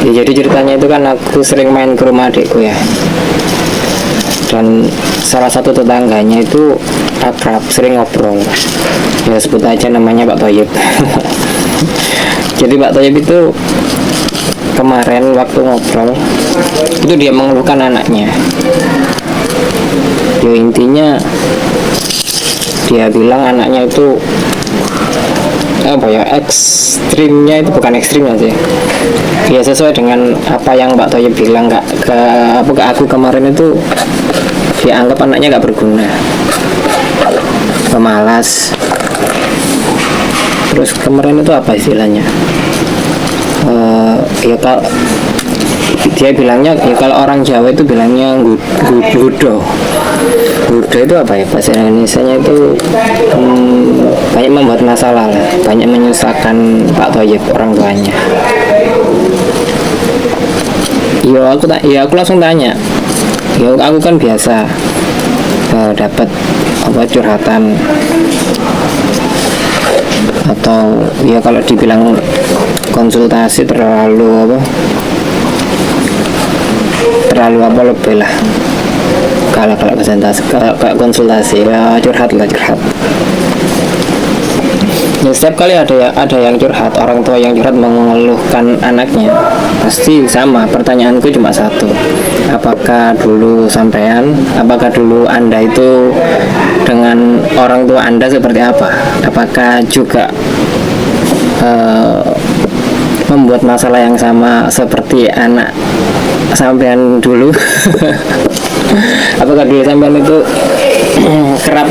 Ya, jadi ceritanya itu kan aku sering main ke rumah adikku ya, dan salah satu tetangganya itu akrab, sering ngobrol. Ya sebut aja namanya Pak Toyib. Jadi Pak Toyib itu kemarin waktu ngobrol itu dia mengeluhkan anaknya. Ya intinya dia bilang anaknya itu apa ya, ekstrimnya itu bukan ekstrimnya sih. Ya sesuai dengan apa yang Mbak Toyib bilang ke aku kemarin itu, dia anggap anaknya nggak berguna, pemalas. Terus kemarin itu apa istilahnya? Ya kalau dia bilangnya, ya kalau orang Jawa itu bilangnya gudo. Gudo itu apa ya bahasa Indonesianya itu? Banyak membuat masalah lah, banyak menyusahkan Pak Toyib, orang tuanya. Aku langsung tanya. Ya aku kan biasa dapat apa curhatan, atau ya kalau dibilang konsultasi terlalu lebih lah, kalau konsultasi ya curhat. Ya, setiap kali ada yang curhat, orang tua yang curhat mengeluhkan anaknya, pasti sama, pertanyaanku cuma satu: apakah dulu Anda itu dengan orang tua Anda seperti apa? Apakah juga membuat masalah yang sama seperti anak sampean dulu? Apakah dulu sampean itu kerap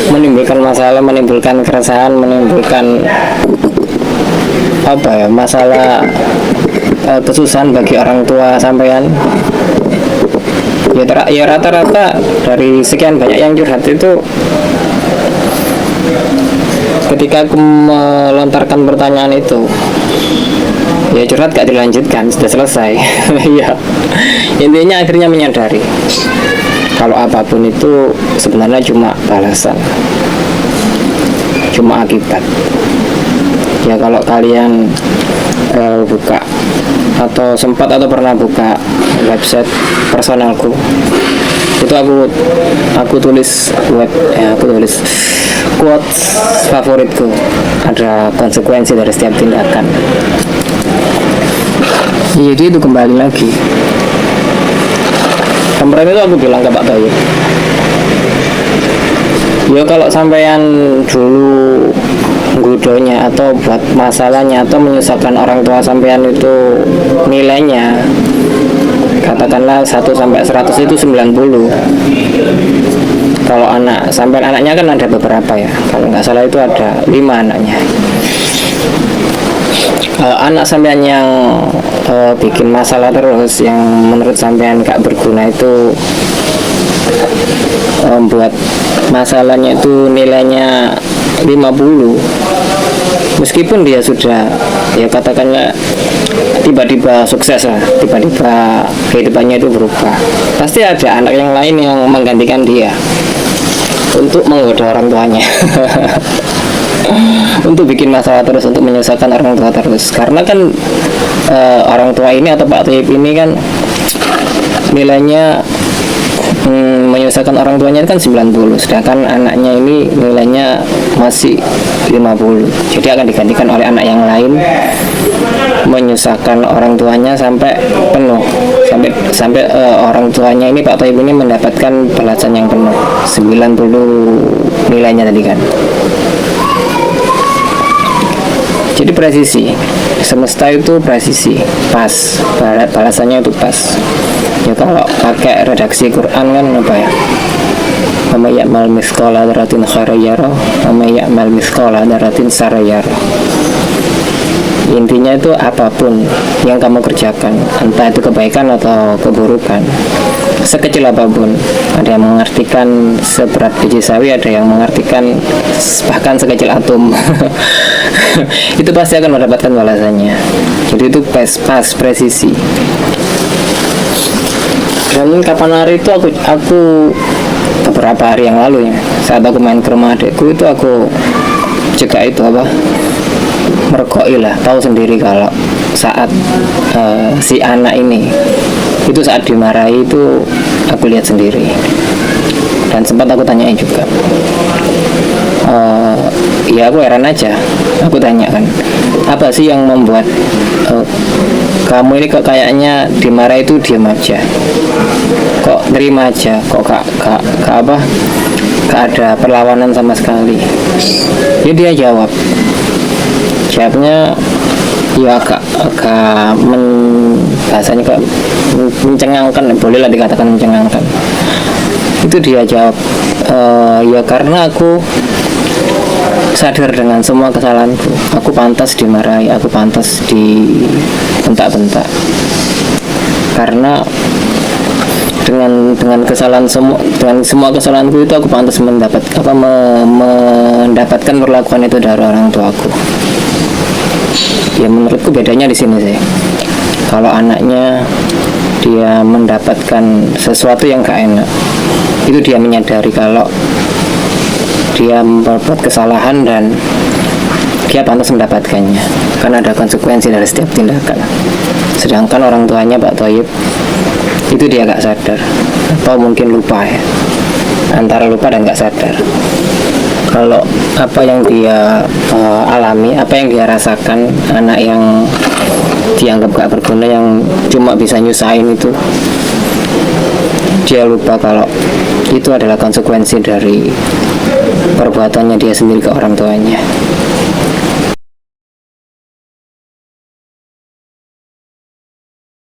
menimbulkan masalah, menimbulkan keresahan, menimbulkan masalah, kesusahan bagi orang tua sampean? Ya rata-rata dari sekian banyak yang curhat itu, ketika aku melontarkan pertanyaan itu, ya curhat gak dilanjutkan, sudah selesai. Ya intinya akhirnya menyadari kalau apapun itu sebenarnya cuma balasan, cuma akibat. Ya kalau kalian buka atau sempat atau pernah buka website personalku, itu aku tulis quotes favoritku, ada konsekuensi dari setiap tindakan. Jadi itu kembali lagi, kemarin itu aku bilang ke Pak Toyib, ya kalau sampean dulu gudonya atau buat masalahnya atau menyusahkan orang tua sampean itu nilainya katakanlah 1 sampai 100 itu 90. Kalau anaknya kan ada beberapa ya, kalau nggak salah itu ada 5 anaknya. Anak sampean yang bikin masalah terus, yang menurut sampean gak berguna itu, buat masalahnya itu nilainya 50, meskipun dia sudah ya katakanlah tiba-tiba sukses lah, tiba-tiba kehidupannya itu berubah, pasti ada anak yang lain yang menggantikan dia untuk menggoda orang tuanya. Untuk bikin masalah terus, untuk menyusahkan orang tua terus. Karena kan orang tua ini atau Pak Toyib ini kan nilainya menyusahkan orang tuanya kan 90, sedangkan anaknya ini nilainya masih 50. Jadi akan digantikan oleh anak yang lain, menyusahkan orang tuanya sampai penuh, sampai orang tuanya ini, Pak Toyib ini, mendapatkan balasan yang penuh 90 nilainya tadi kan. Jadi presisi, semesta itu presisi, pas, balasannya itu pas. Ya kalau pakai redaksi Quran kan apa ya? Wa may ya'mal mithqala dzarratin khairan yarah, wa may ya'mal mithqala dzarratin syarran yarah. Intinya itu apapun yang kamu kerjakan, entah itu kebaikan atau keburukan, sekecil apapun, ada yang mengartikan seberat biji sawi, ada yang mengartikan bahkan sekecil atom. Itu pasti akan mendapatkan balasannya. Jadi itu pas presisi. Dan kapan hari itu aku beberapa hari yang lalu ya, saat aku main ke rumah adekku itu, aku juga itu merokok lah, tahu sendiri kalau saat si anak ini itu saat dimarahi itu aku lihat sendiri, dan sempat aku tanyain juga. Ya aku heran aja, aku tanya kan, apa sih yang membuat kamu ini kok kayaknya dimarahi itu diam aja, kok terima aja, kok gak apa, gak ada perlawanan sama sekali. Ya dia jawabnya ya agak bahasanya kayak mencengangkan, bolehlah dikatakan mencengangkan. Itu dia jawab, ya karena aku sadar dengan semua kesalahanku, aku pantas dimarahi, aku pantas dibentak-bentak, karena dengan kesalahan dengan semua kesalahanku itu aku pantas mendapatkan perlakuan itu dari orang tuaku. Ya menurutku bedanya di sini sih. Kalau anaknya dia mendapatkan sesuatu yang gak enak, itu dia menyadari kalau dia membuat kesalahan dan dia pantas mendapatkannya, karena ada konsekuensi dari setiap tindakan. Sedangkan orang tuanya Pak Thoyib itu dia gak sadar, atau mungkin lupa ya, antara lupa dan gak sadar kalau apa yang dia alami, apa yang dia rasakan, anak yang dianggap gak berguna, yang cuma bisa nyusahin itu, dia lupa kalau itu adalah konsekuensi dari perbuatannya dia sendiri ke orang tuanya.